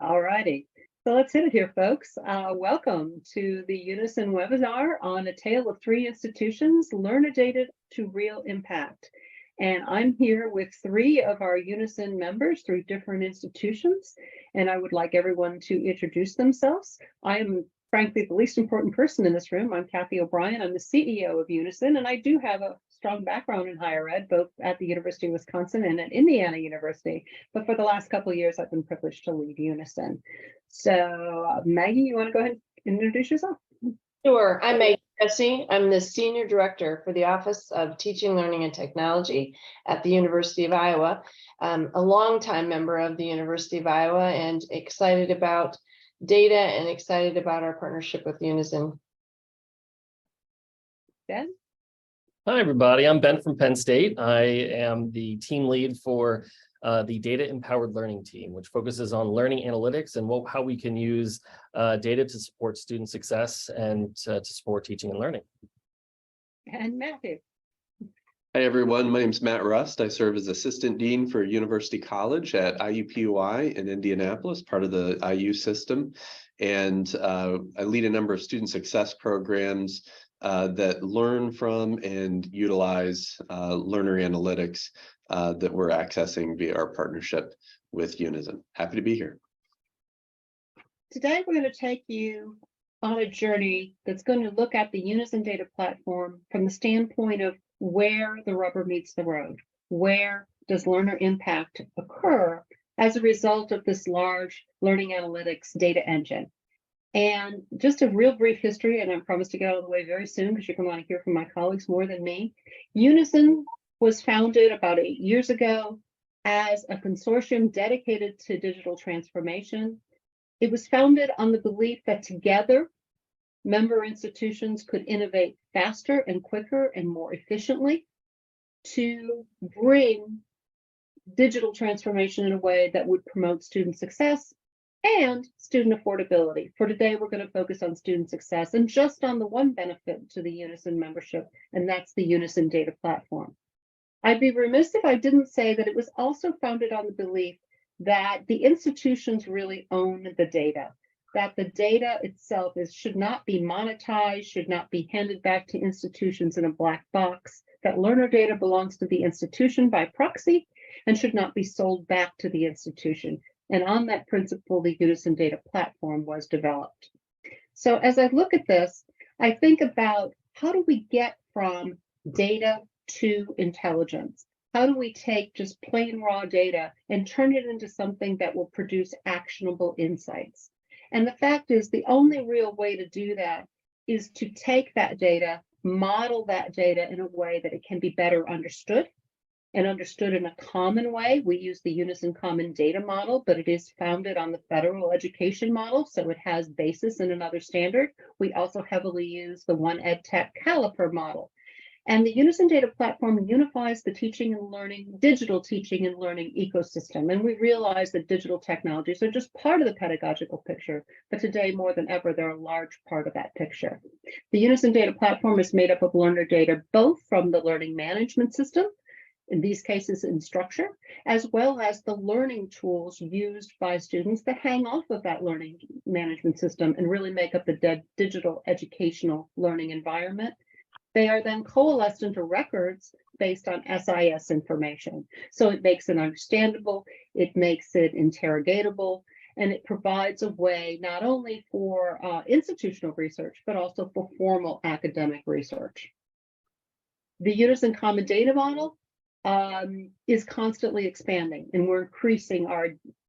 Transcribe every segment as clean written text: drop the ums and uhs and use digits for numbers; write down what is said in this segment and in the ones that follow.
All righty. So let's hit it here, folks. Welcome to the Unizin webinar on A Tale of Three Institutions, Learner Data to Real Impact. And I'm here with three of our Unizin members through different institutions, and I would like everyone to introduce themselves. I am frankly the least important person in this room. I'm Kathy O'Brien. I'm the CEO of Unizin, and I do have a strong background in higher ed, both at the University of Wisconsin and at Indiana University. But for the last couple of years, I've been privileged to lead Unizin. So Maggie, you want to go ahead and introduce yourself? Sure. I'm Maggie Jesse. I'm the Senior Director for the Office of Teaching, Learning, and Technology at the University of Iowa. I'm a longtime member of the University of Iowa and excited about data and excited about our partnership with Unizin. Ben? Hi, everybody. I'm Ben from Penn State. I am the team lead for the Data Empowered Learning team, which focuses on learning analytics and how we can use data to support student success and to support teaching and learning. And Matthew. Hi, everyone. My name is Matt Rust. I serve as Assistant Dean for University College at IUPUI in Indianapolis, part of the IU system. And I lead a number of student success programs that learn from and utilize learner analytics that we're accessing via our partnership with Unizin. Happy to be here. Today, we're going to take you on a journey that's going to look at the Unizin Data Platform from the standpoint of where the rubber meets the road. Where does learner impact occur as a result of this large learning analytics data engine? And just a real brief history, and I promise to get out of the way very soon because you're going to want to hear from my colleagues more than me. Unizin was founded about 8 years ago as a consortium dedicated to digital transformation. It was founded on the belief that together, member institutions could innovate faster and quicker and more efficiently to bring digital transformation in a way that would promote student success and student affordability. For today, we're going to focus on student success and just on the one benefit to the Unizin membership, and that's the Unizin Data Platform. I'd be remiss if I didn't say that it was also founded on the belief that the institutions really own the data, that the data itself should not be monetized, should not be handed back to institutions in a black box, that learner data belongs to the institution by proxy and should not be sold back to the institution. And on that principle, the Unizin Data Platform was developed. So as I look at this, I think about how do we get from data to intelligence? How do we take just plain raw data and turn it into something that will produce actionable insights? And the fact is, the only real way to do that is to take that data, model that data in a way that it can be better understood, and understood in a common way. We use the Unizin Common Data Model, but it is founded on the federal education model, so it has basis in another standard. We also heavily use the One EdTech Caliper model. And the Unizin Data Platform unifies the teaching and learning, digital teaching and learning ecosystem. And we realize that digital technologies are just part of the pedagogical picture, but today more than ever, they're a large part of that picture. The Unizin Data Platform is made up of learner data, both from the learning management system, in these cases Instructure, as well as the learning tools used by students that hang off of that learning management system and really make up the digital educational learning environment. They are then coalesced into records based on SIS information. So it makes it understandable, it makes it interrogatable, and it provides a way not only for institutional research, but also for formal academic research. The Unizin Common Data Model is constantly expanding, and we're increasing our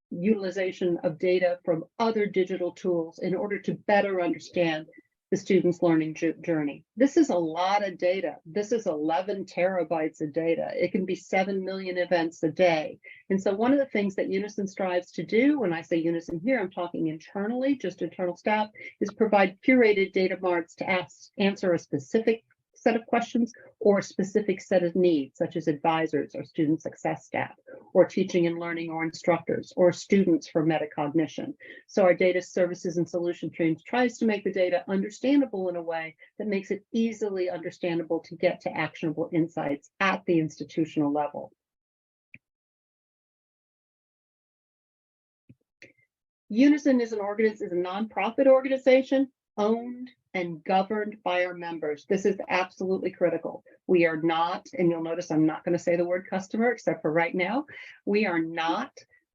utilization of data from other digital tools in order to better understand the student's learning journey. This is a lot of data. This is 11 terabytes of data. It can be 7 million events a day. And so one of the things that Unizin strives to do, when I say Unizin here, I'm talking internally, just internal staff, is provide curated data marts to answer a specific set of questions or a specific set of needs, such as advisors or student success staff, or teaching and learning or instructors, or students for metacognition. So our data services and solution teams tries to make the data understandable in a way that makes it easily understandable to get to actionable insights at the institutional level. Unizin is a nonprofit organization owned and governed by our members. This is absolutely critical. We are not, and you'll notice I'm not going to say the word customer except for right now. We are not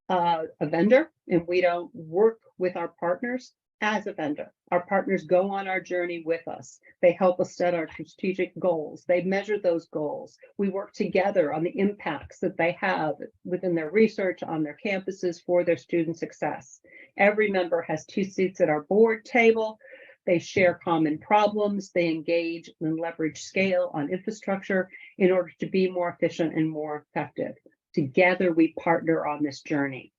a vendor, and we don't work with our partners as a vendor. Our partners go on our journey with us. They help us set our strategic goals. They measure those goals. We work together on the impacts that they have within their research on their campuses for their student success. Every member has 2 seats at our board table. They share common problems. They engage and leverage scale on infrastructure in order to be more efficient and more effective. Together, we partner on this journey.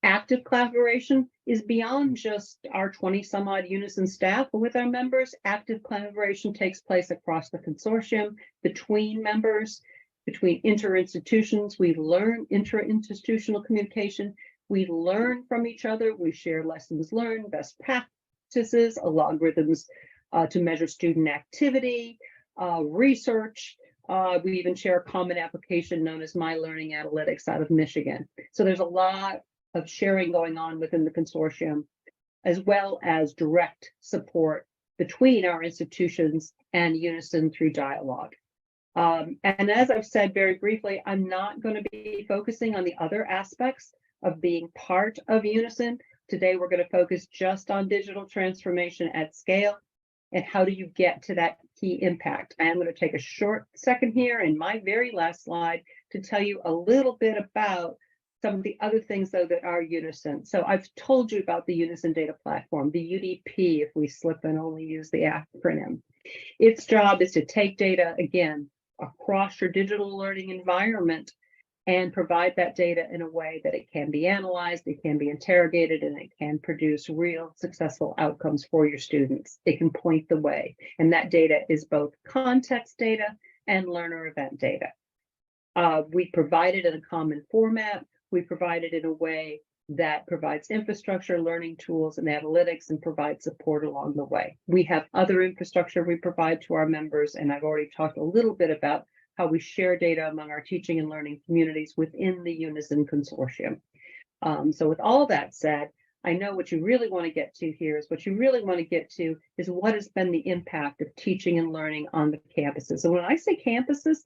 Active collaboration is beyond just our 20 some odd Unizin staff with our members. Active collaboration takes place across the consortium, between members, between inter-institutions. We learn inter-institutional communication. We learn from each other. We share lessons learned, best practices, algorithms to measure student activity, research. We even share a common application known as My Learning Analytics out of Michigan. So there's a lot of sharing going on within the consortium, as well as direct support between our institutions and Unizin through dialogue. And as I've said very briefly, I'm not going to be focusing on the other aspects of being part of Unizin. Today, we're going to focus just on digital transformation at scale and how do you get to that key impact. I am going to take a short second here in my very last slide to tell you a little bit about some of the other things, though, that are Unizin. So I've told you about the Unizin Data Platform, the UDP, if we slip and only use the acronym. Its job is to take data, again, across your digital learning environment and provide that data in a way that it can be analyzed, it can be interrogated, and it can produce real successful outcomes for your students. It can point the way. And that data is both context data and learner event data. We provide it in a common format. We provide it in a way that provides infrastructure, learning tools, and analytics, and provides support along the way. We have other infrastructure we provide to our members, and I've already talked a little bit about how we share data among our teaching and learning communities within the Unizin consortium. So with all that said, I know what you really want to get to here is what has been the impact of teaching and learning on the campuses. And when I say campuses,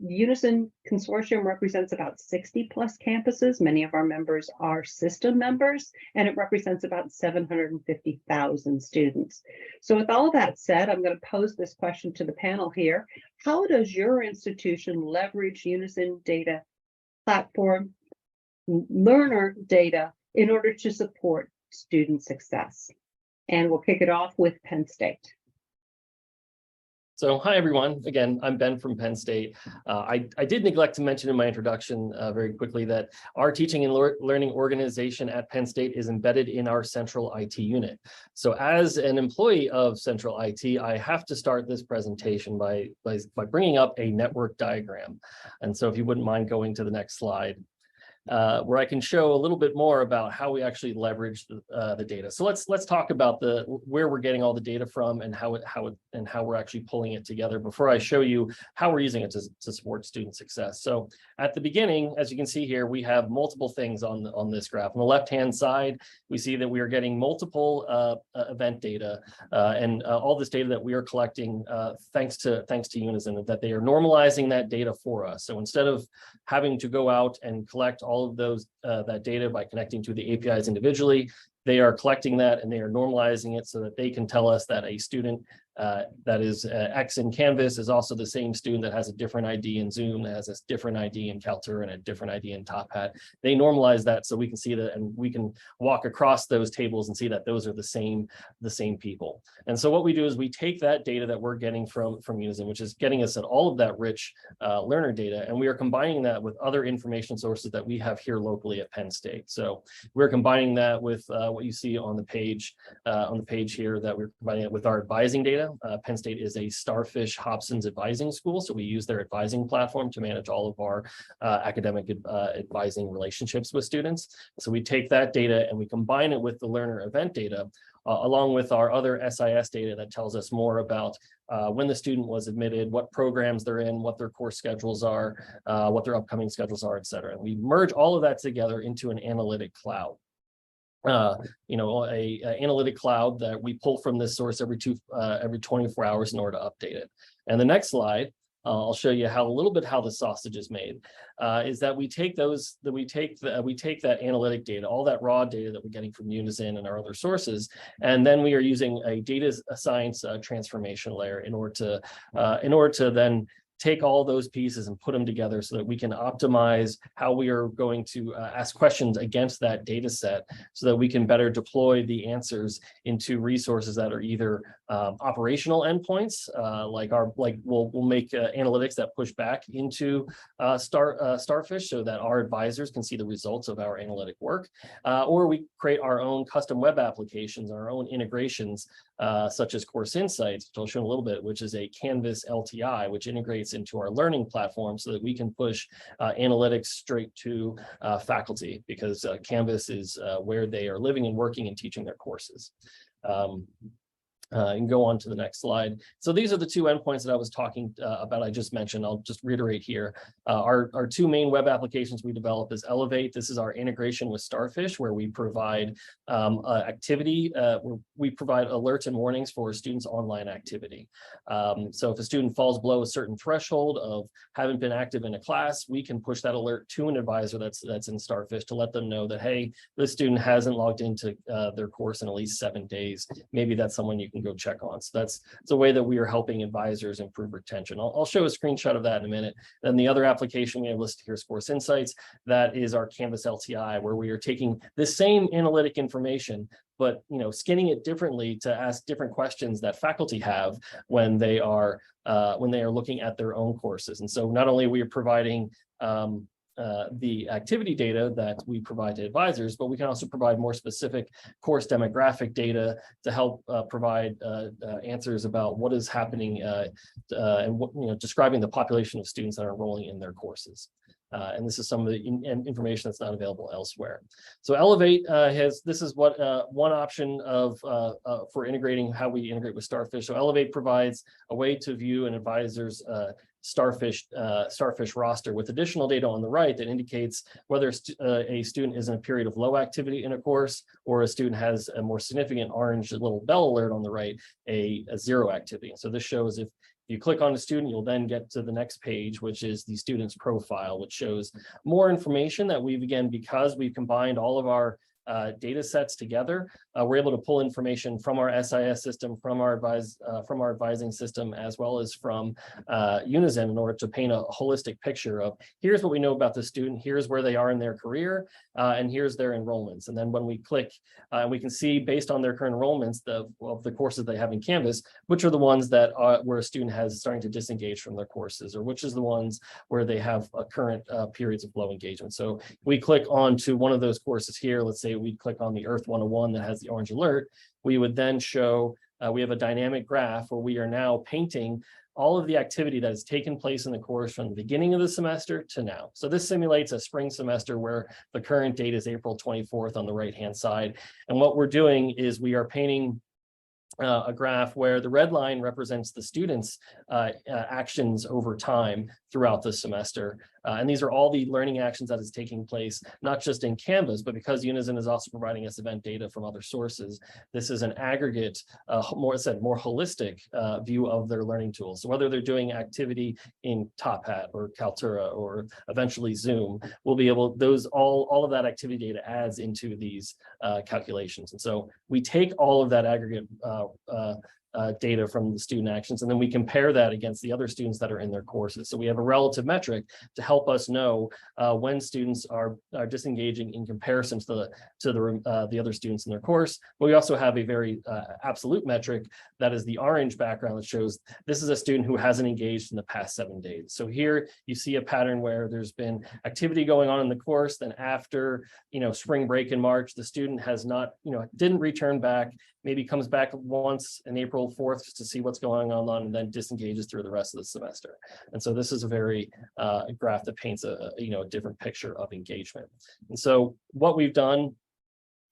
Unizin Consortium represents about 60 plus campuses. Many of our members are system members, and it represents about 750,000 students. So with all that said, I'm going to pose this question to the panel here. How does your institution leverage Unizin Data Platform learner data in order to support student success? And we'll kick it off with Penn State. So hi, everyone. Again, I'm Ben from Penn State. I did neglect to mention in my introduction very quickly that our teaching and learning organization at Penn State is embedded in our central IT unit. So as an employee of central IT, I have to start this presentation by bringing up a network diagram. And so if you wouldn't mind going to the next slide. Where I can show a little bit more about how we actually leverage the data. So let's talk about where we're getting all the data from and how we're actually pulling it together before I show you how we're using it to support student success. So at the beginning, as you can see here, we have multiple things on this graph. On the left-hand side, we see that we are getting multiple event data and all this data that we are collecting thanks to Unizin, that they are normalizing that data for us. So instead of having to go out and collect all of those that data by connecting to the APIs individually, they are collecting that and they are normalizing it so that they can tell us that a student that is X in Canvas is also the same student that has a different ID in Zoom, that has a different ID in Kaltur and a different ID in Top Hat. They normalize that so we can see that, and we can walk across those tables and see that those are the same people. And so what we do is we take that data that we're getting from Unizin, which is getting us at all of that rich learner data, and we are combining that with other information sources that we have here locally at Penn State. So we're combining that with what you see on the page here, that we're combining it with our advising data. Penn State is a Starfish Hobson's advising school, so we use their advising platform to manage all of our academic advising relationships with students. So we take that data and we combine it with the learner event data, along with our other SIS data that tells us more about when the student was admitted, what programs they're in, what their course schedules are, what their upcoming schedules are, et cetera. And we merge all of that together into an analytic cloud. a analytic cloud that we pull from this source every 24 hours in order to update it. And the next slide, I'll show you how the sausage is made. Is that we take that analytic data, all that raw data that we're getting from Unizin and our other sources, and then we are using a data science transformation layer in order to then take all those pieces and put them together so that we can optimize how we are going to ask questions against that data set so that we can better deploy the answers into resources that are either operational endpoints, we'll make analytics that push back into Starfish so that our advisors can see the results of our analytic work, or we create our own custom web applications, our own integrations, such as Course Insights, which I'll show in a little bit, which is a Canvas LTI, which integrates into our learning platform so that we can push analytics straight to faculty, because Canvas is where they are living and working and teaching their courses. And go on to the next slide. So these are the two endpoints that I was talking about. I just mentioned. I'll just reiterate here. Our two main web applications we develop is Elevate. This is our integration with Starfish, where we provide activity. We provide alerts and warnings for students' online activity. So if a student falls below a certain threshold of haven't been active in a class, we can push that alert to an advisor that's in Starfish to let them know that, hey, this student hasn't logged into their course in at least 7 days. Maybe that's someone you can go check on. So that's a way that we are helping advisors improve retention. I'll show a screenshot of that in a minute. Then the other application we have listed here is Course Insights. That is our Canvas LTI, where we are taking the same analytic information, but skinning it differently to ask different questions that faculty have when they are looking at their own courses. And so not only are we providing the activity data that we provide to advisors, but we can also provide more specific course demographic data to help provide answers about what is happening and describing the population of students that are enrolling in their courses. And this is some of the information that's not available elsewhere. So Elevate this is what one option of for integrating how we integrate with Starfish. So Elevate provides a way to view an advisor's Starfish roster with additional data on the right that indicates whether a student is in a period of low activity in a course, or a student has a more significant orange little bell alert on the right, a zero activity. So this shows if you click on a student, you'll then get to the next page, which is the student's profile, which shows more information that because we've combined all of our data sets together, we're able to pull information from our SIS system, from our advising system, as well as from Unizin, in order to paint a holistic picture of here's what we know about the student, here's where they are in their career, and here's their enrollments. And then when we click, we can see based on their current enrollments of the courses they have in Canvas, which are the ones that where a student has starting to disengage from their courses, or which is the ones where they have current periods of low engagement. So we click on to one of those courses here. Let's say we click on the Earth 101 that has the orange alert. We would then show, we have a dynamic graph where we are now painting all of the activity that has taken place in the course from the beginning of the semester to now. So this simulates a spring semester where the current date is April 24th on the right-hand side. And what we're doing is we are painting a graph where the red line represents the students' actions over time throughout the semester. And these are all the learning actions that is taking place, not just in Canvas, but because Unizin is also providing us event data from other sources. This is an aggregate, more holistic view of their learning tools. So whether they're doing activity in Top Hat or Kaltura or eventually Zoom, we'll be able, all of that activity data adds into these calculations. And so we take all of that aggregate data from the student actions, and then we compare that against the other students that are in their courses. So we have a relative metric to help us know when students are disengaging in comparison to the other students in their course. But we also have a very absolute metric that is the orange background that shows this is a student who hasn't engaged in the past 7 days. So here you see a pattern where there's been activity going on in the course. Then after spring break in March, the student has not didn't return back. Maybe comes back once in April 4th to see what's going on, and then disengages through the rest of the semester. And so this is a very graph that paints a different picture of engagement. And so what we've done,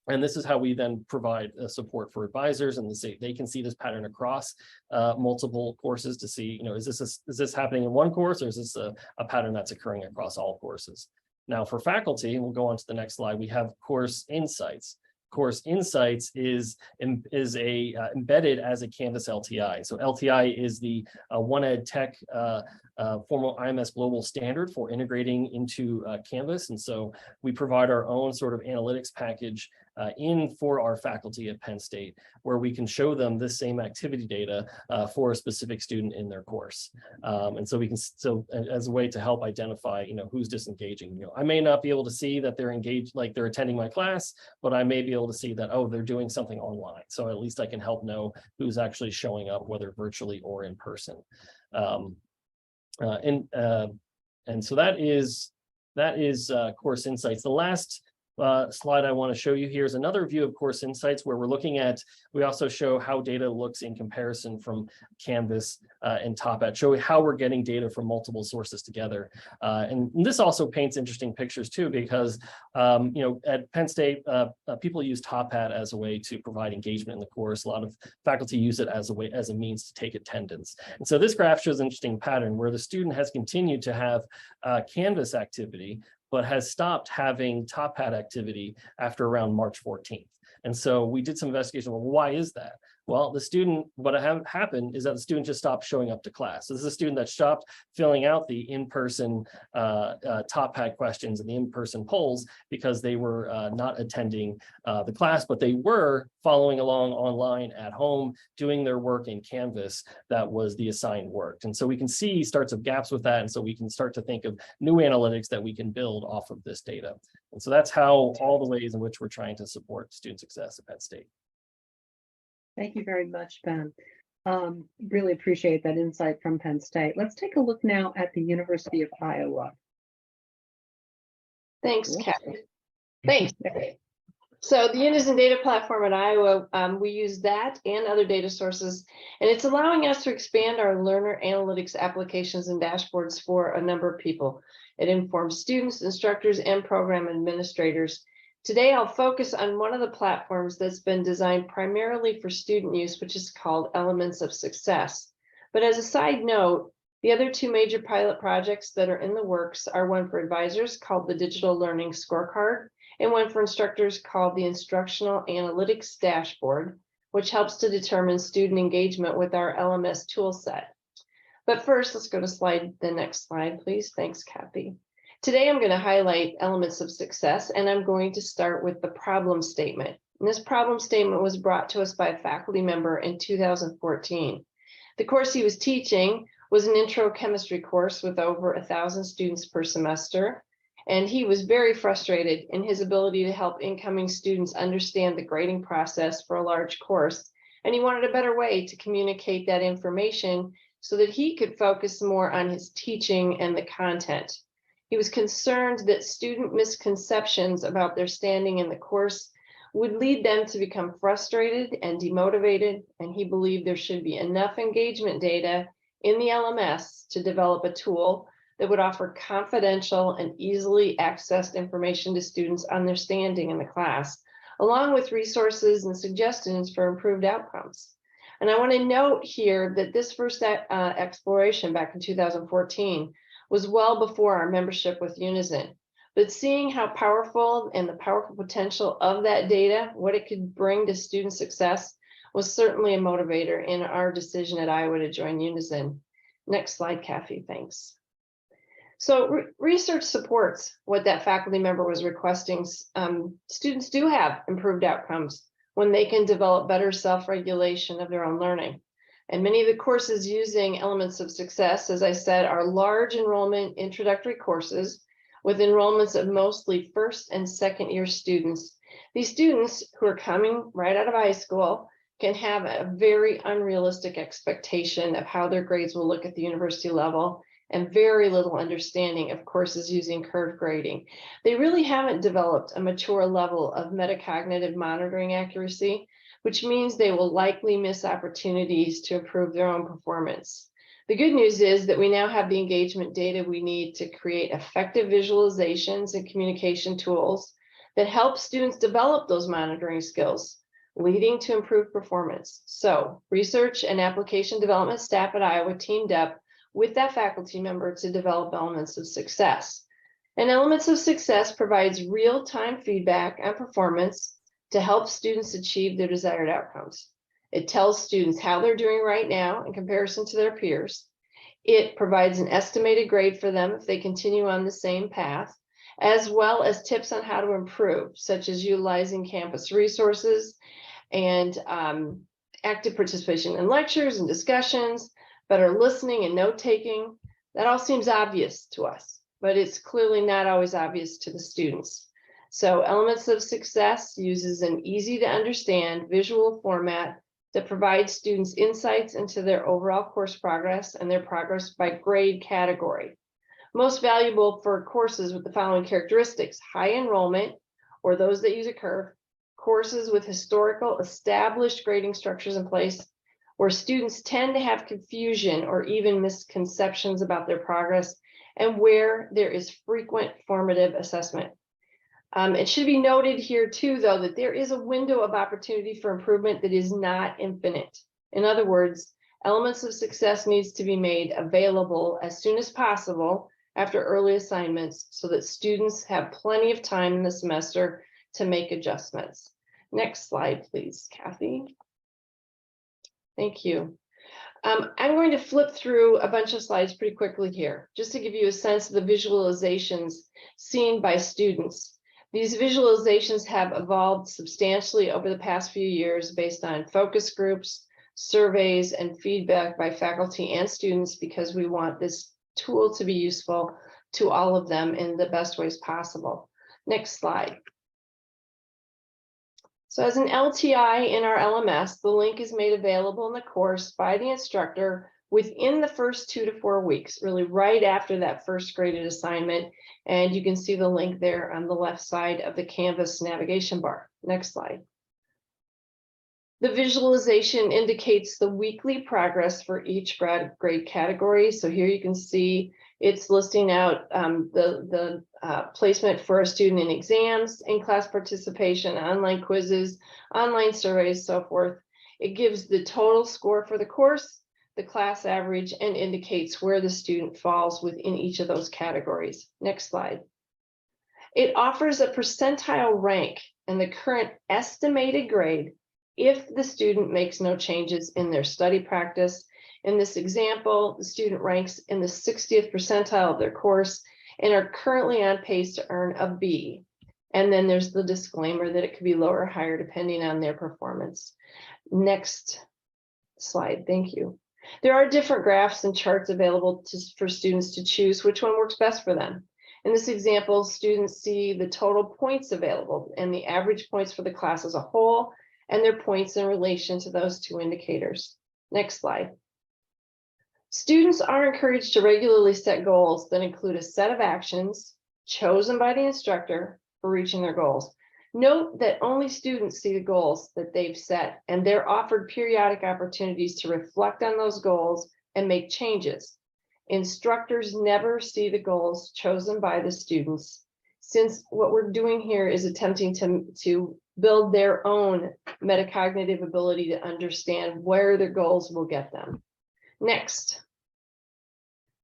and this is how we then provide support for advisors, and they can see this pattern across multiple courses to see, is this happening in one course, or is this a pattern that's occurring across all courses? Now for faculty, and we'll go on to the next slide, we have Course Insights. course insights is embedded as a Canvas LTI. So LTI is the One Ed Tech formal IMS global standard for integrating into Canvas. And so we provide our own sort of analytics package for our faculty at Penn State, where we can show them this same activity data for a specific student in their course. And so we can, as a way to help identify, who's disengaging. I may not be able to see that they're engaged, like they're attending my class, but I may be able to see that, oh, they're doing something online. So at least I can help know who's actually showing up, whether virtually or in person. And so that is Course Insights. The last slide I want to show you here is another view of Course Insights, where we're looking at, we also show how data looks in comparison from Canvas and Top Hat, show how we're getting data from multiple sources together. And this also paints interesting pictures too, because at Penn State, people use Top Hat as a way to provide engagement in the course. A lot of faculty use it as a means to take attendance. And so this graph shows an interesting pattern where the student has continued to have Canvas activity, but has stopped having Top Hat activity after around March 14th. And so we did some investigation. Well, why is that? Well, what happened is that the student just stopped showing up to class. So this is a student that stopped filling out the in-person Top Hat questions and the in-person polls because they were not attending the class, but they were following along online at home, doing their work in Canvas that was the assigned work. And so we can see starts of gaps with that. And so we can start to think of new analytics that we can build off of this data. And so that's how all the ways in which we're trying to support student success at Penn State. Thank you very much, Ben. Really appreciate that insight from Penn State. Let's take a look now at the University of Iowa. Thanks, Kathy. Thanks. So the Unizin Data Platform at Iowa, we use that and other data sources, and it's allowing us to expand our learner analytics applications and dashboards for a number of people. It informs students, instructors, and program administrators. Today, I'll focus on one of the platforms that's been designed primarily for student use, which is called Elements of Success. But as a side note, the other two major pilot projects that are in the works are one for advisors called the Digital Learning Scorecard, and one for instructors called the Instructional Analytics Dashboard, which helps to determine student engagement with our LMS toolset. But first, let's go to the next slide, please. Thanks, Kathy. Today, I'm going to highlight Elements of Success, and I'm going to start with the problem statement. And this problem statement was brought to us by a faculty member in 2014. The course he was teaching was an intro chemistry course with over 1,000 students per semester, and he was very frustrated in his ability to help incoming students understand the grading process for a large course, and he wanted a better way to communicate that information so that he could focus more on his teaching and the content. He was concerned that student misconceptions about their standing in the course would lead them to become frustrated and demotivated, and he believed there should be enough engagement data in the LMS to develop a tool that would offer confidential and easily accessed information to students on their standing in the class, along with resources and suggestions for improved outcomes. And I want to note here that this first exploration back in 2014 was well before our membership with Unizin. But seeing how powerful and the powerful potential of that data, what it could bring to student success, was certainly a motivator in our decision at Iowa to join Unizin. Next slide, Kathy, thanks. So research supports what that faculty member was requesting. Students do have improved outcomes when they can develop better self-regulation of their own learning. And many of the courses using Elements of Success, as I said, are large enrollment introductory courses with enrollments of mostly first and second year students. These students who are coming right out of high school can have a very unrealistic expectation of how their grades will look at the university level and very little understanding of courses using curve grading. They really haven't developed a mature level of metacognitive monitoring accuracy, which means they will likely miss opportunities to improve their own performance. The good news is that we now have the engagement data we need to create effective visualizations and communication tools that help students develop those monitoring skills, leading to improved performance. So research and application development staff at Iowa teamed up with that faculty member to develop Elements of Success. And Elements of Success provides real-time feedback on performance to help students achieve their desired outcomes. It tells students how they're doing right now in comparison to their peers. It provides an estimated grade for them if they continue on the same path, as well as tips on how to improve, such as utilizing campus resources and active participation in lectures and discussions, better listening and note-taking. That all seems obvious to us, but it's clearly not always obvious to the students. So Elements of Success uses an easy to understand visual format that provides students insights into their overall course progress and their progress by grade category. Most valuable for courses with the following characteristics: high enrollment, or those that use a curve, courses with historical established grading structures in place, where students tend to have confusion or even misconceptions about their progress, and where there is frequent formative assessment. It should be noted here too, though, that there is a window of opportunity for improvement that is not infinite. In other words, Elements of Success needs to be made available as soon as possible after early assignments so that students have plenty of time in the semester to make adjustments. Next slide, please, Kathy. Thank you. I'm going to flip through a bunch of slides pretty quickly here, just to give you a sense of the visualizations seen by students. These visualizations have evolved substantially over the past few years based on focus groups, surveys, and feedback by faculty and students, because we want this tool to be useful to all of them in the best ways possible. Next slide. So as an LTI in our LMS, the link is made available in the course by the instructor within the first 2 to 4 weeks, really right after that first graded assignment. And you can see the link there on the left side of the Canvas navigation bar. Next slide. The visualization indicates the weekly progress for each grade category. So here you can see it's listing out the placement for a student in exams, in-class participation, online quizzes, online surveys, so forth. It gives the total score for the course, the class average, and indicates where the student falls within each of those categories. Next slide. It offers a percentile rank and the current estimated grade if the student makes no changes in their study practice. In this example, the student ranks in the 60th percentile of their course and are currently on pace to earn a B. And then there's the disclaimer that it could be lower or higher depending on their performance. Next slide, thank you. There are different graphs and charts available for students to choose which one works best for them. In this example, students see the total points available and the average points for the class as a whole, and their points in relation to those two indicators. Next slide. Students are encouraged to regularly set goals that include a set of actions chosen by the instructor for reaching their goals. Note that only students see the goals that they've set, and they're offered periodic opportunities to reflect on those goals and make changes. Instructors never see the goals chosen by the students, since what we're doing here is attempting to build their own metacognitive ability to understand where their goals will get them. Next,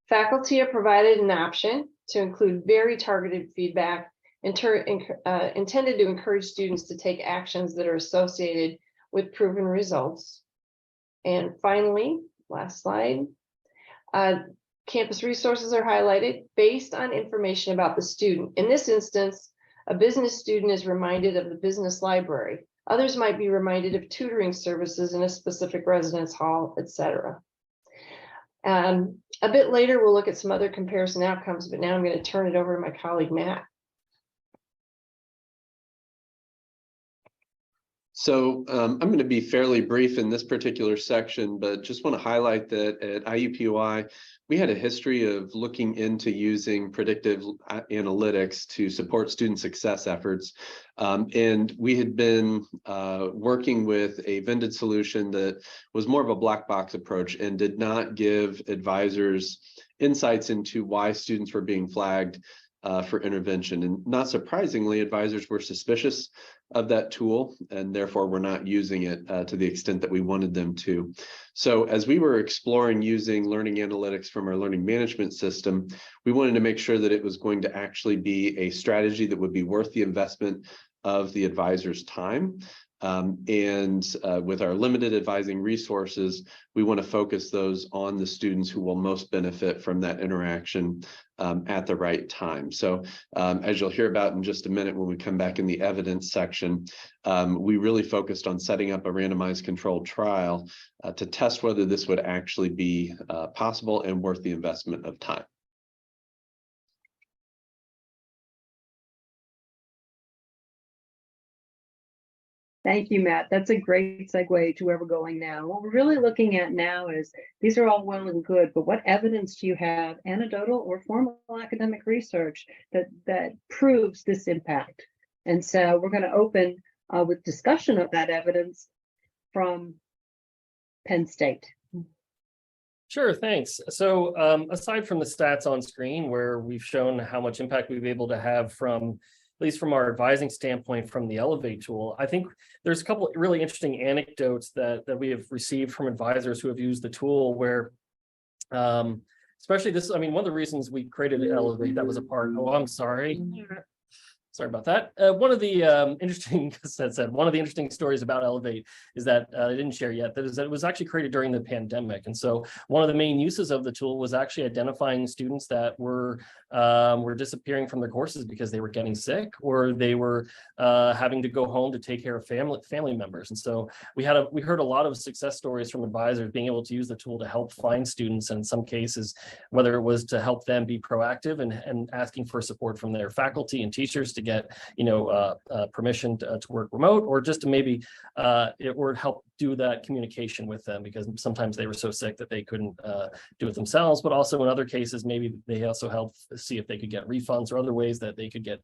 faculty are provided an option to include very targeted feedback intended to encourage students to take actions that are associated with proven results. And finally, last slide, campus resources are highlighted based on information about the student. In this instance, a business student is reminded of the business library. Others might be reminded of tutoring services in a specific residence hall, etc. A bit later, we'll look at some other comparison outcomes, but now I'm going to turn it over to my colleague, Matt. So I'm going to be fairly brief in this particular section, but just want to highlight that at IUPUI, we had a history of looking into using predictive analytics to support student success efforts. And we had been working with a vended solution that was more of a black box approach and did not give advisors insights into why students were being flagged for intervention. And not surprisingly, advisors were suspicious of that tool and therefore were not using it to the extent that we wanted them to. So as we were exploring using learning analytics from our learning management system, we wanted to make sure that it was going to actually be a strategy that would be worth the investment of the advisor's time. With our limited advising resources, we want to focus those on the students who will most benefit from that interaction at the right time. So as you'll hear about in just a minute when we come back in the evidence section, we really focused on setting up a randomized controlled trial to test whether this would actually be possible and worth the investment of time. Thank you, Matt. That's a great segue to where we're going now. What we're really looking at now is these are all well and good, but what evidence do you have, anecdotal or formal academic research, that proves this impact? And so we're going to open with discussion of that evidence from Penn State. Sure, thanks. So aside from the stats on screen where we've shown how much impact we've been able to have from, at least from our advising standpoint from the Elevate tool, I think there's a couple of really interesting anecdotes that we have received from advisors who have used the tool where, especially this, I mean, one of the reasons we created Elevate, that was a part, oh, I'm sorry. Sorry about that. One of the one of the interesting stories about Elevate is that I didn't share yet, that it was actually created during the pandemic. And so one of the main uses of the tool was actually identifying students that were disappearing from their courses because they were getting sick or they were having to go home to take care of family members. And so we heard a lot of success stories from advisors being able to use the tool to help find students, and in some cases, whether it was to help them be proactive and asking for support from their faculty and teachers to get permission to work remote, or just to maybe or help do that communication with them, because sometimes they were so sick that they couldn't do it themselves. But also in other cases, maybe they also helped see if they could get refunds or other ways that they could get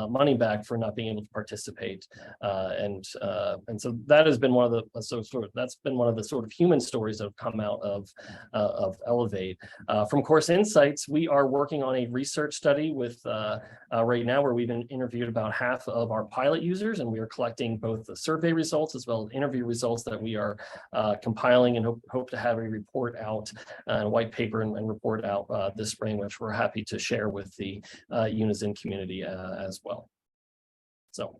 money back for not being able to participate. And so that has been one of the that's been one of the sort of human stories that have come out of Elevate. From Course Insights, we are working on a research study with right now where we've been interviewed about half of our pilot users, and we are collecting both the survey results as well as interview results that we are compiling, and hope to have a report out, a white paper and report out this spring, which we're happy to share with the Unizin community as well. So.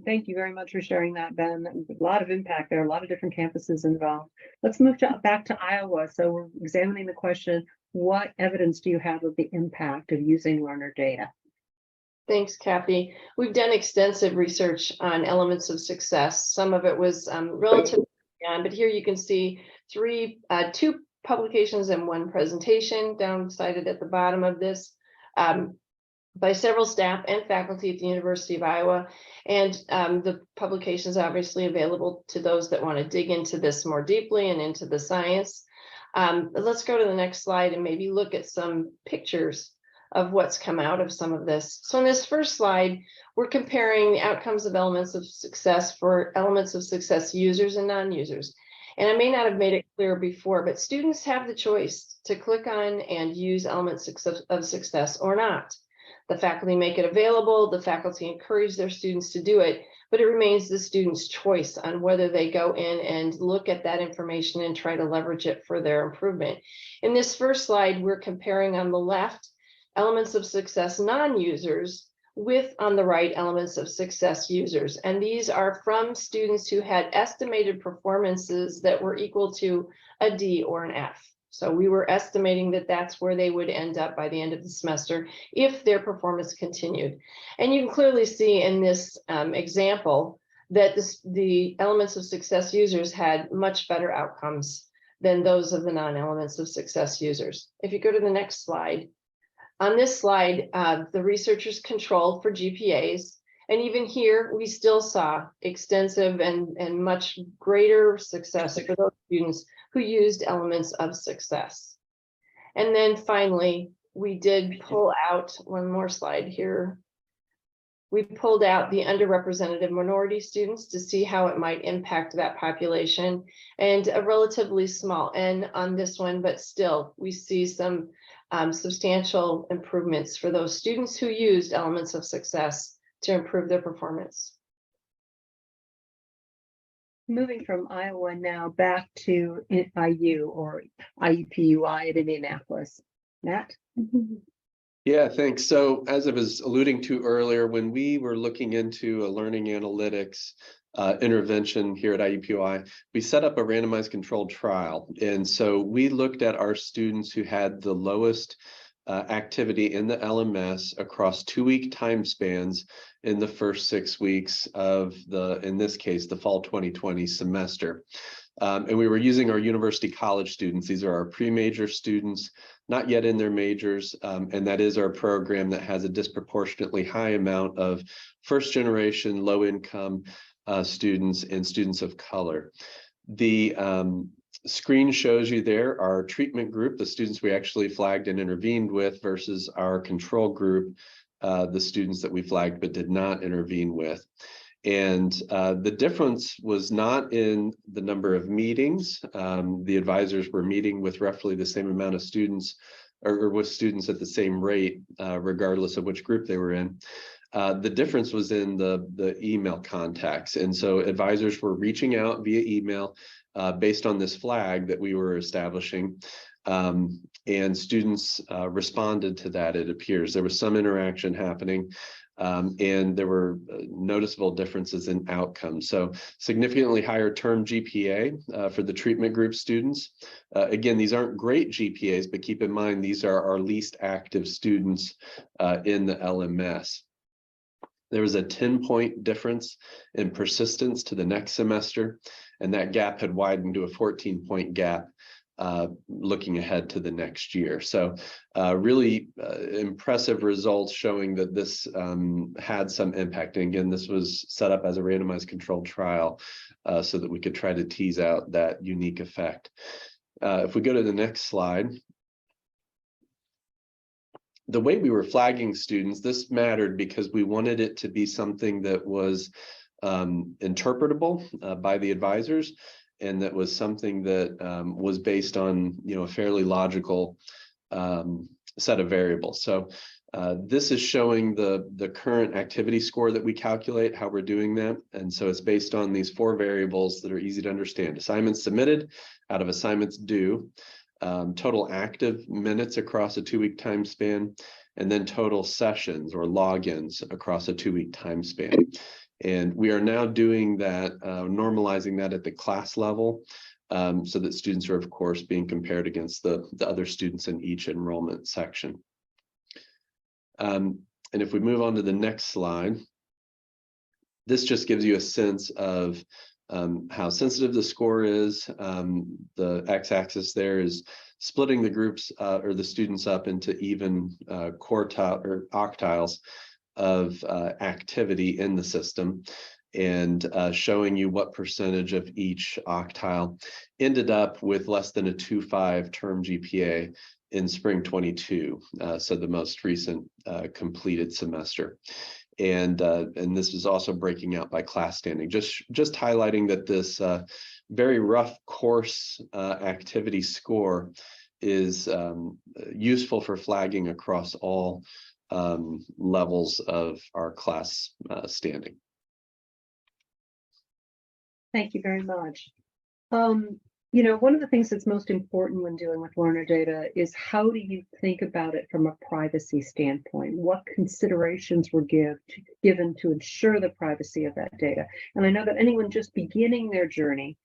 Thank you very much for sharing that, Ben. A lot of impact there, a lot of different campuses involved. Let's move back to Iowa. So we're examining the question, what evidence do you have of the impact of using learner data? Thanks, Kathy. We've done extensive research on elements of success. Some of it was relatively young, but here you can see two publications and one presentation cited at the bottom of this by several staff and faculty at the University of Iowa. And the publication is obviously available to those that want to dig into this more deeply and into the science. Let's go to the next slide and maybe look at some pictures of what's come out of some of this. So in this first slide, we're comparing the outcomes of elements of success for elements of success users and non-users. And I may not have made it clear before, but students have the choice to click on and use elements of success or not. The faculty make it available, the faculty encourage their students to do it, but it remains the student's choice on whether they go in and look at that information and try to leverage it for their improvement. In this first slide, we're comparing on the left elements of success non-users with, on the right, elements of success users. And these are from students who had estimated performances that were equal to a D or an F. So we were estimating that that's where they would end up by the end of the semester if their performance continued. And you can clearly see in this example that the elements of success users had much better outcomes than those of the non-elements of success users. If you go to the next slide, on this slide, the researchers controlled for GPAs. And even here, we still saw extensive and much greater success for those students who used elements of success. And then finally, we did pull out one more slide here. We pulled out the underrepresented minority students to see how it might impact that population, and a relatively small N on this one, but still we see some substantial improvements for those students who used elements of success to improve their performance. Moving from Iowa now back to IU or IUPUI at Indianapolis. Matt? Yeah, thanks. So as I was alluding to earlier, when we were looking into a learning analytics intervention here at IUPUI, we set up a randomized controlled trial. And so we looked at our students who had the lowest activity in the LMS across 2-week time spans in the first 6 weeks of in this case, the fall 2020 semester. And we were using our university college students. These are our pre-major students, not yet in their majors. And that is our program that has a disproportionately high amount of first generation, low income students and students of color. The screen shows you there our treatment group, the students we actually flagged and intervened with, versus our control group, the students that we flagged but did not intervene with. And the difference was not in the number of meetings. The advisors were meeting with roughly the same amount of students, or with students at the same rate, regardless of which group they were in. The difference was in the email contacts. And so advisors were reaching out via email based on this flag that we were establishing. And students responded to that, it appears. There was some interaction happening. And there were noticeable differences in outcomes. So significantly higher term GPA for the treatment group students. Again, these aren't great GPAs, but keep in mind, these are our least active students in the LMS. There was a 10-point difference in persistence to the next semester, and that gap had widened to a 14-point gap looking ahead to the next year. So really impressive results showing that this had some impact. And again, this was set up as a randomized controlled trial so that we could try to tease out that unique effect. If we go to the next slide, the way we were flagging students, this mattered because we wanted it to be something that was interpretable by the advisors, and that was something that was based on, a fairly logical set of variables. So this is showing the current activity score that we calculate, how we're doing that. And so it's based on these 4 variables that are easy to understand: assignments submitted out of assignments due, total active minutes across a 2-week time span, and then total sessions or logins across a 2-week time span. And we are now doing that, normalizing that at the class level, so that students are, of course, being compared against the other students in each enrollment section. And if we move on to the next slide, this just gives you a sense of how sensitive the score is. The x-axis there is splitting the groups or the students up into even quartile or octiles of activity in the system, and showing you what percentage of each octile ended up with less than a 2.5 term GPA in spring 22, so the most recent completed semester. And this is also breaking out by class standing, just highlighting that this very rough course activity score is useful for flagging across all levels of our class standing. Thank you very much. One of the things that's most important when dealing with learner data is how do you think about it from a privacy standpoint? What considerations were given to ensure the privacy of that data? And I know that anyone just beginning their journey,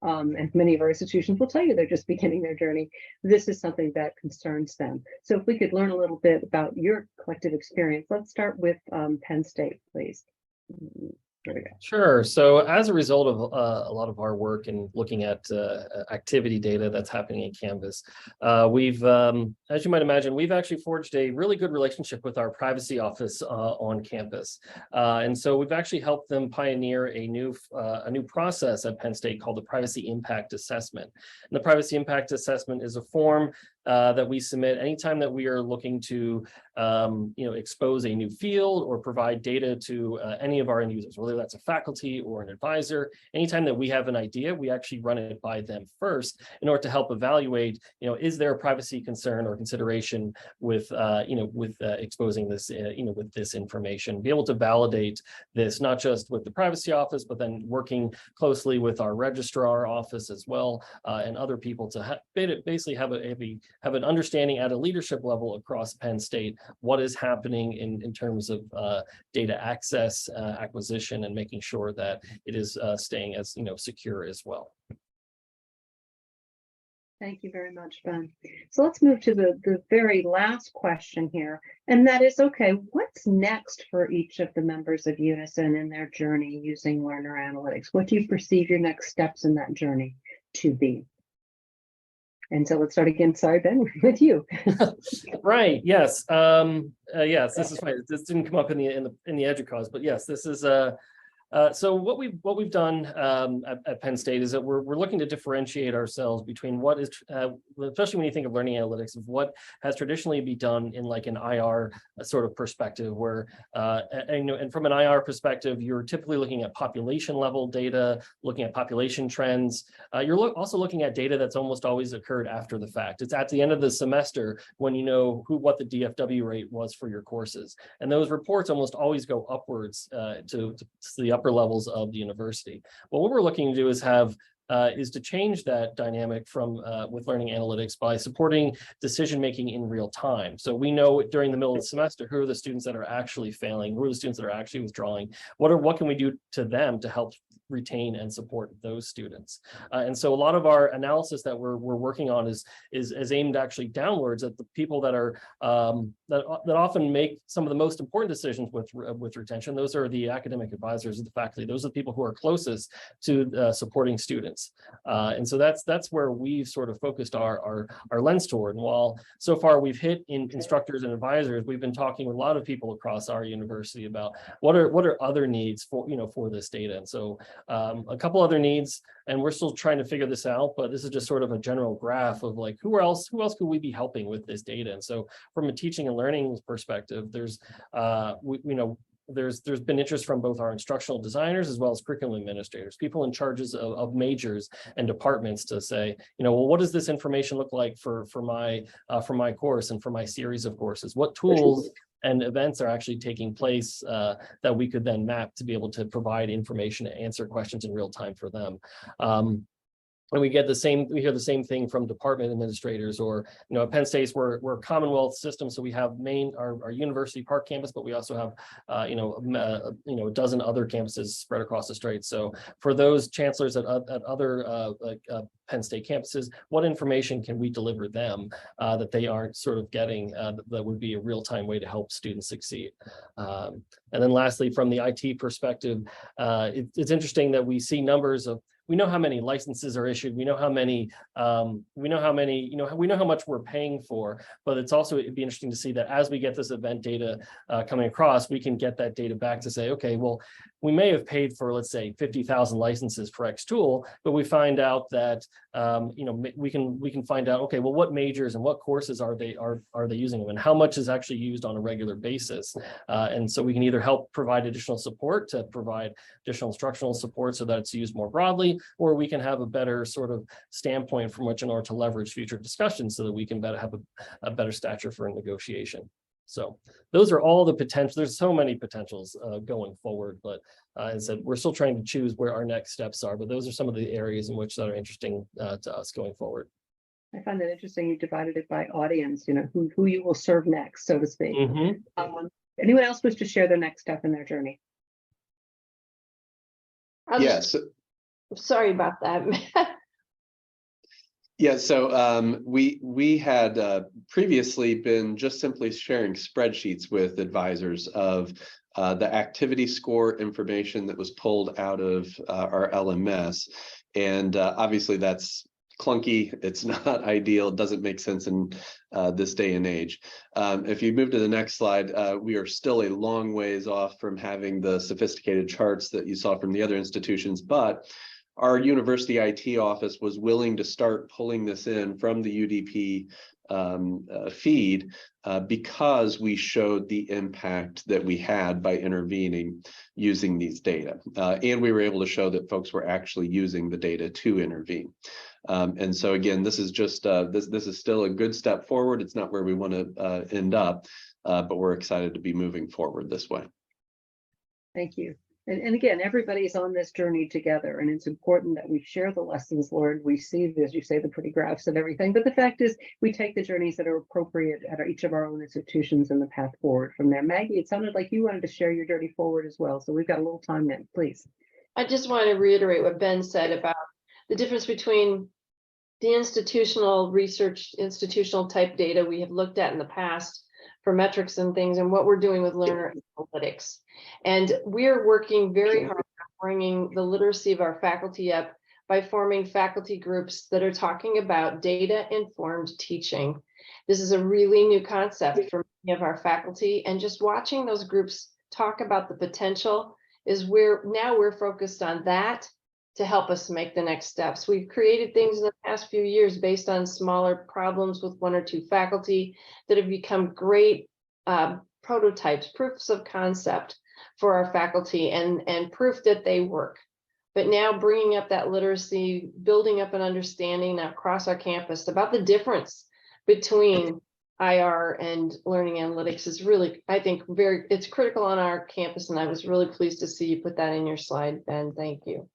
and many of our institutions will tell you they're just beginning their journey, this is something that concerns them. So if we could learn a little bit about your collective experience, let's start with Penn State, please. There we go. Sure. So as a result of a lot of our work in looking at activity data that's happening in Canvas, we've, as you might imagine, we've actually forged a really good relationship with our privacy office on campus. And so we've actually helped them pioneer a new process at Penn State called the Privacy Impact Assessment. And the Privacy Impact Assessment is a form that we submit anytime that we are looking to expose a new field or provide data to any of our end users, whether that's a faculty or an advisor. Anytime that we have an idea, we actually run it by them first in order to help evaluate, is there a privacy concern or consideration with exposing this, with this information, be able to validate this, not just with the privacy office, but then working closely with our registrar office as well, and other people to basically have have an understanding at a leadership level across Penn State, what is happening in terms of data access, acquisition, and making sure that it is staying as secure as well. Thank you very much, Ben. So let's move to the very last question here. And that is, okay, what's next for each of the members of Unizin in their journey using learner analytics? What do you perceive your next steps in that journey to be? And so let's start again. Sorry, Ben, with you. Right. Yes. Yes. This is fine. This didn't come up in the EDUCAUSE, but yes, this is so what we've done at Penn State is that we're looking to differentiate ourselves between what is, especially when you think of learning analytics, of what has traditionally been done in like an IR sort of perspective, where and from an IR perspective, you're typically looking at population level data, looking at population trends. You're also looking at data that's almost always occurred after the fact. It's at the end of the semester when you know what the DFW rate was for your courses, and those reports almost always go upwards to the upper levels of the university. Well, what we're looking to do is to change that dynamic from with learning analytics by supporting decision making in real time. So we know during the middle of the semester who are the students that are actually failing, who are the students that are actually withdrawing, what can we do to them to help retain and support those students. And so a lot of our analysis that we're working on is aimed actually downwards at the people that are that often make some of the most important decisions with retention. Those are the academic advisors of the faculty. Those are the people who are closest to supporting students. And so that's where we've sort of focused our lens toward. And while so far we've hit in instructors and advisors, we've been talking with a lot of people across our university about what are other needs for this data. And so a couple other needs, and we're still trying to figure this out, but this is just sort of a general graph of like who else could we be helping with this data. And so from a teaching and learning perspective, there's there's been interest from both our instructional designers as well as curriculum administrators, people in charges of majors and departments, to say, well, what does this information look like for my course and for my series of courses? What tools and events are actually taking place that we could then map to be able to provide information to answer questions in real time for them. And we hear the same thing from department administrators, or at Penn State we're a Commonwealth system, so we have our University Park campus, but we also have a dozen other campuses spread across the state. So for those chancellors at other Penn State campuses, what information can we deliver them that they aren't sort of getting that would be a real-time way to help students succeed? And then lastly, from the IT perspective, it's interesting that we see numbers of. We know how many licenses are issued. We know how many. We know how much we're paying for. But it'd be interesting to see that as we get this event data coming across, we can get that data back to say, okay, well, we may have paid for, let's say, 50,000 licenses for X tool, but we find out that we can find out, okay, well, what majors and what courses are they using them, and how much is actually used on a regular basis. And so we can either help provide additional support to provide additional instructional support so that it's used more broadly, or we can have a better sort of standpoint from which in order to leverage future discussions so that we can have a better stature for a negotiation. So those are all the potential. There's so many potentials going forward, but as I said, we're still trying to choose where our next steps are, but those are some of the areas in which that are interesting to us going forward. I find that interesting. You divided it by audience, who you will serve next, so to speak. Mm-hmm. Anyone else wish to share their next step in their journey? Yes. Sorry about that. Yeah, so we had previously been just simply sharing spreadsheets with advisors of the activity score information that was pulled out of our LMS. And obviously that's clunky. It's not ideal. It doesn't make sense in this day and age. If you move to the next slide, we are still a long ways off from having the sophisticated charts that you saw from the other institutions, but our university IT office was willing to start pulling this in from the UDP feed because we showed the impact that we had by intervening using these data. And we were able to show that folks were actually using the data to intervene. And so again, this is just this is still a good step forward. It's not where we want to end up, but we're excited to be moving forward this way. Thank you. And again, everybody's on this journey together, and it's important that we share the lessons learned. We see, as you say, the pretty graphs and everything, but the fact is we take the journeys that are appropriate at each of our own institutions and the path forward from there. Maggie, it sounded like you wanted to share your journey forward as well, so we've got a little time then, please. I just want to reiterate what Ben said about the difference between the institutional research, institutional type data we have looked at in the past for metrics and things, and what we're doing with learner analytics. And we're working very hard on bringing the literacy of our faculty up by forming faculty groups that are talking about data-informed teaching. This is a really new concept for many of our faculty, and just watching those groups talk about the potential is where now we're focused on that to help us make the next steps. We've created things in the past few years based on smaller problems with 1 or 2 faculty that have become great prototypes, proofs of concept for our faculty, and proof that they work. But now bringing up that literacy, building up an understanding across our campus about the difference between IR and learning analytics is really, I think, it's critical on our campus. And I was really pleased to see you put that in your slide, Ben. Thank you.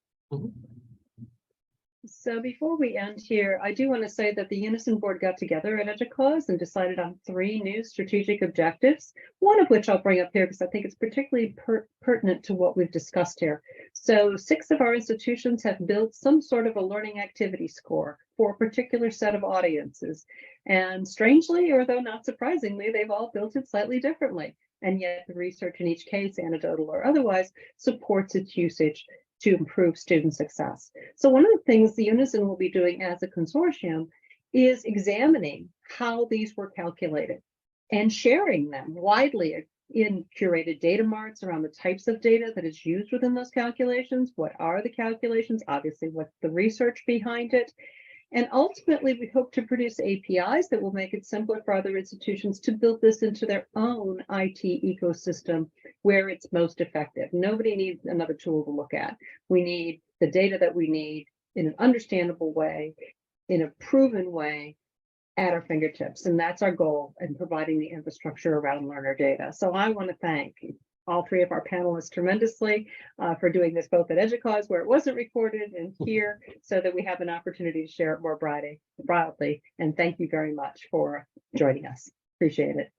So before we end here, I do want to say that the Unizin board got together at EDUCAUSE and decided on 3 new strategic objectives, one of which I'll bring up here because I think it's particularly pertinent to what we've discussed here. So 6 of our institutions have built some sort of a learning activity score for a particular set of audiences. And strangely, or though not surprisingly, they've all built it slightly differently. And yet the research in each case, anecdotal or otherwise, supports its usage to improve student success. So one of the things the Unizin will be doing as a consortium is examining how these were calculated and sharing them widely in curated data marts around the types of data that is used within those calculations. What are the calculations? Obviously, what's the research behind it? And ultimately, we hope to produce APIs that will make it simpler for other institutions to build this into their own IT ecosystem where it's most effective. Nobody needs another tool to look at. We need the data that we need in an understandable way, in a proven way, at our fingertips. And that's our goal in providing the infrastructure around learner data. So I want to thank all 3 of our panelists tremendously for doing this both at EDUCAUSE where it wasn't recorded and here so that we have an opportunity to share it more broadly. And thank you very much for joining us. Appreciate it.